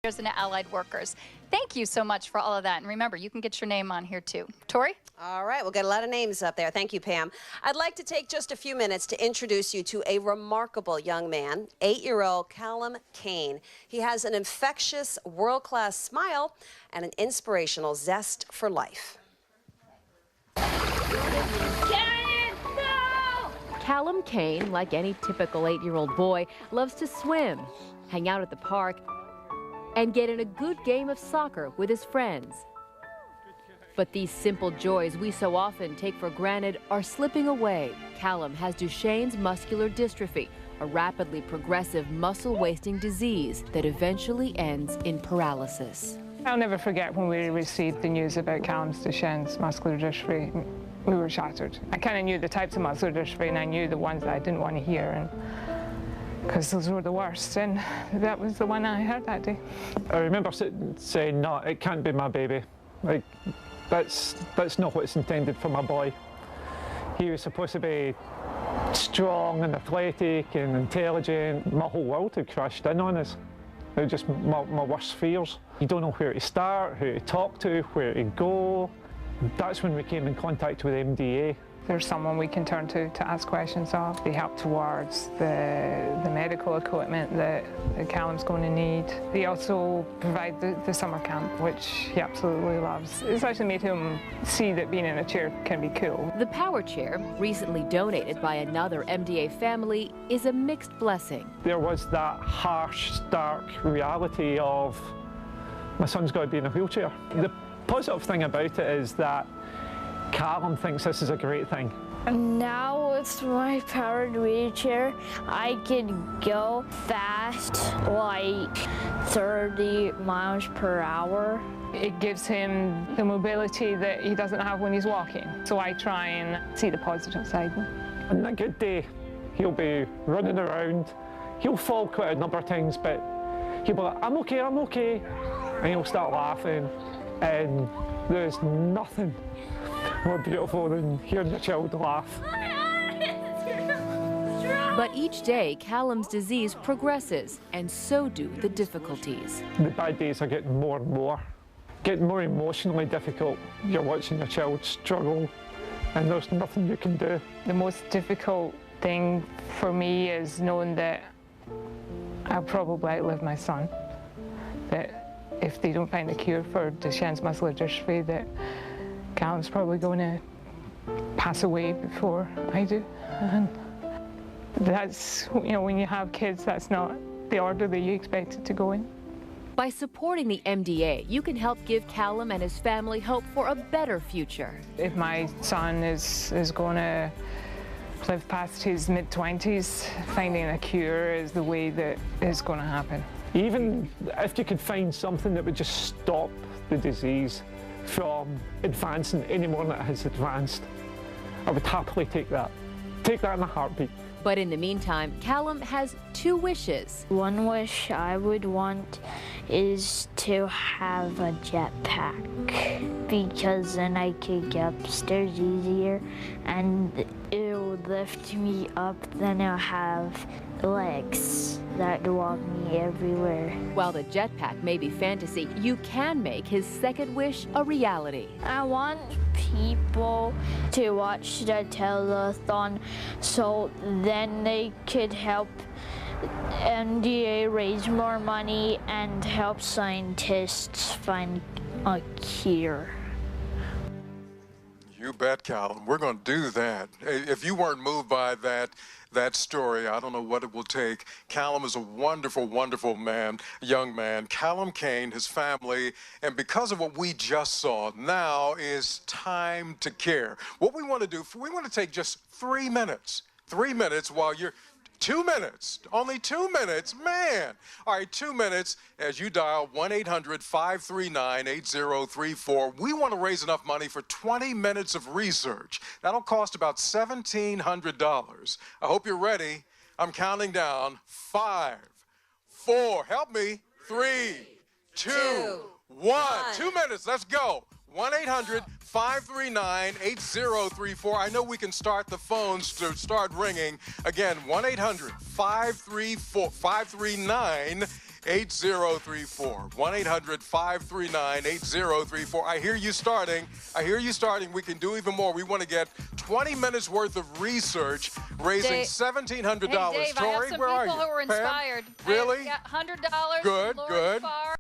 and allied workers. Thank you so much for all of that. And remember, you can get your name on here too. Tori? All right, we'll get a lot of names up there. Thank you, Pam. I'd like to take just a few minutes to introduce you to a remarkable young man, 8-year-old Calum Cain. He has an infectious, world-class smile and an inspirational zest for life. Calum Cain, like any typical 8-year-old boy, loves to swim, hang out at the park, and get in a good game of soccer with his friends. But these simple joys we so often take for granted are slipping away. Calum has Duchenne's muscular dystrophy, a rapidly progressive muscle-wasting disease that eventually ends in paralysis. I'll never forget when we received the news about Calum's Duchenne's muscular dystrophy. We were shattered. I kind of knew the types of muscular dystrophy, and I knew the ones that I didn't want to hear, and because those were the worst, and that was the one I heard that day. I remember saying, no, it can't be my baby. Like, that's not what's intended for my boy. He was supposed to be strong and athletic and intelligent. My whole world had crashed in on us. It was just my worst fears. You don't know where to start, who to talk to, where to go. That's when we came in contact with MDA. There's someone we can turn to ask questions of. They help towards the medical equipment that Calum's going to need. They also provide the summer camp, which he absolutely loves. It's actually made him see that being in a chair can be cool. The power chair, recently donated by another MDA family, is a mixed blessing. There was that harsh, stark reality of my son's got to be in a wheelchair. The positive thing about it is that Calum thinks this is a great thing. Now with my powered wheelchair, I can go fast, like 30 miles per hour. It gives him the mobility that he doesn't have when he's walking. So I try and see the positive side. On a good day, he'll be running around. He'll fall quite a number of times, but he'll be like, I'm okay, I'm okay. And he'll start laughing, and there's nothing more beautiful than hearing your child laugh. But each day, Calum's disease progresses, and so do the difficulties. The bad days are getting more and more. Getting more emotionally difficult. You're watching your child struggle, and there's nothing you can do. The most difficult thing for me is knowing that I'll probably outlive my son. That if they don't find a cure for Duchenne's muscular dystrophy, that Calum's probably going to pass away before I do. And that's, you know, when you have kids, that's not the order that you expect it to go in. By supporting the MDA, you can help give Calum and his family hope for a better future. If my son is going to live past his mid-20s, finding a cure is the way that is going to happen. Even if you could find something that would just stop the disease from advancing any more than it has advanced, I would happily take that. Take that in a heartbeat. But in the meantime, Calum has 2 wishes. One wish I would want is to have a jetpack, because then I could get upstairs easier and it'll lift me up, then I'll have legs that walk me everywhere. While the jetpack may be fantasy, you can make his second wish a reality. I want people to watch the telethon so then they could help MDA raise more money and help scientists find a cure. You bet, Calum. We're going to do that. If you weren't moved by that story, I don't know what it will take. Calum is a wonderful, wonderful man, young man. Calum Cain, his family, and because of what we just saw, now is time to care. What we want to do, we want to take just 3 minutes. 3 minutes while you're 2 minutes, only 2 minutes, man. All right, 2 minutes as you dial 1-800-539-8034. We want to raise enough money for 20 minutes of research. That'll cost about $1,700. I hope you're ready. I'm counting down. 5, 4, help me, 3, 2, 1. 2 minutes, let's go. 1-800-539-8034. I know we can start the phones to start ringing. Again, 1-800-539-8034. 8034. 1-800-539-8034. I hear you starting. We can do even more. We want to get 20 minutes worth of research, raising $1,700. Hey, Dave, Tori, I have some where are people you? who were Pam? inspired. Really? $100. Good, Lord good. Farr.